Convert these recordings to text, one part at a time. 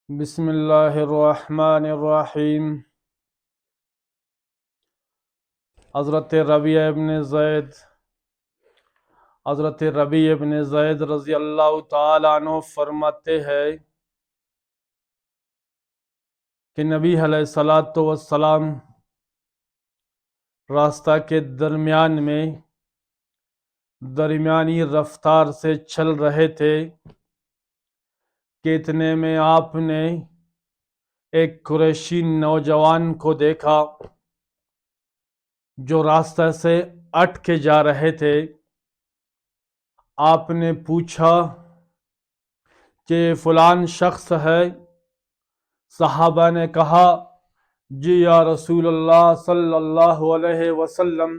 بسم اللہ الرحمن الرحیم۔ حضرت ربیع ابن زید رضی اللہ تعالیٰ عنہ فرماتے ہیں کہ نبی علیہ الصلاۃ والسلام راستہ کے درمیانی رفتار سے چل رہے تھے کہ اتنے میں آپ نے ایک قریشی نوجوان کو دیکھا جو راستہ سے اٹکے جا رہے تھے۔ آپ نے پوچھا کہ فلان شخص ہے؟ صحابہ نے کہا جی یا رسول اللہ صلی اللہ علیہ وسلم۔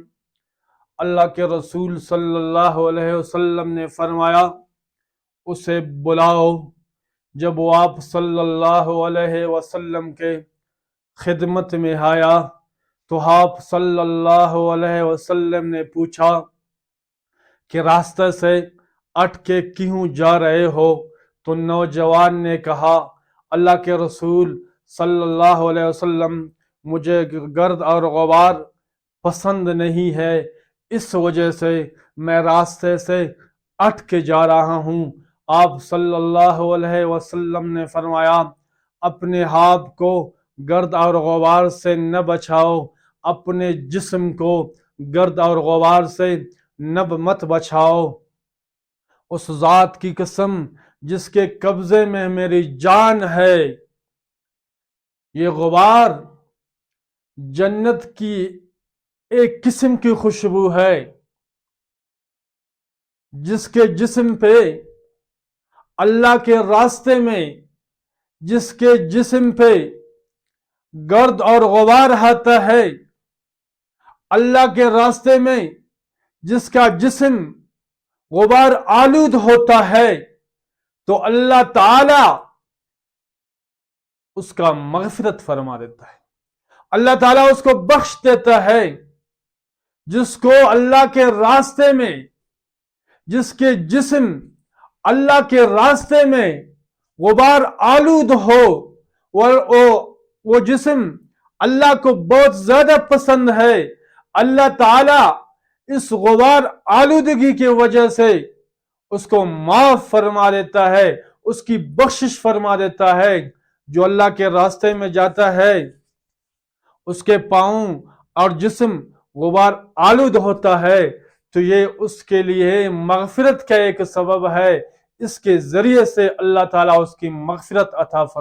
اللہ کے رسول صلی اللہ علیہ وسلم نے فرمایا اسے بلاؤ۔ جب وہ آپ صلی اللہ علیہ وسلم کے خدمت میں آیا تو آپ صلی اللہ علیہ وسلم نے پوچھا کہ راستے سے اٹکے کیوں جا رہے ہو؟ تو نوجوان نے کہا اللہ کے رسول صلی اللہ علیہ وسلم، مجھے گرد اور غبار پسند نہیں ہے، اس وجہ سے میں راستے سے اٹکے جا رہا ہوں۔ آپ صلی اللہ علیہ وسلم نے فرمایا اپنے ہاتھ کو گرد اور غبار سے نہ بچاؤ، اپنے جسم کو گرد اور غبار سے مت بچاؤ۔ اس ذات کی قسم جس کے قبضے میں میری جان ہے، یہ غبار جنت کی ایک قسم کی خوشبو ہے۔ جس کے جسم پہ اللہ کے راستے میں، جس کے جسم پہ گرد اور غبار آتا ہے، اللہ کے راستے میں جس کا جسم غبار آلود ہوتا ہے، تو اللہ تعالی اس کا مغفرت فرما دیتا ہے، اللہ تعالیٰ اس کو بخش دیتا ہے۔ جس کو اللہ کے راستے میں، جس کے جسم اللہ کے راستے میں غبار آلود ہو، وہ جسم اللہ کو بہت زیادہ پسند ہے، اللہ تعالیٰ اس غبار آلودگی کی وجہ سے اس کو معاف فرما دیتا ہے، اس کی بخشش فرما دیتا ہے۔ جو اللہ کے راستے میں جاتا ہے اس کے پاؤں اور جسم غبار آلود ہوتا ہے تو یہ اس کے لیے مغفرت کا ایک سبب ہے، اس کے ذریعے سے اللہ تعالیٰ اس کی مغفرت عطا فرماتا ہے۔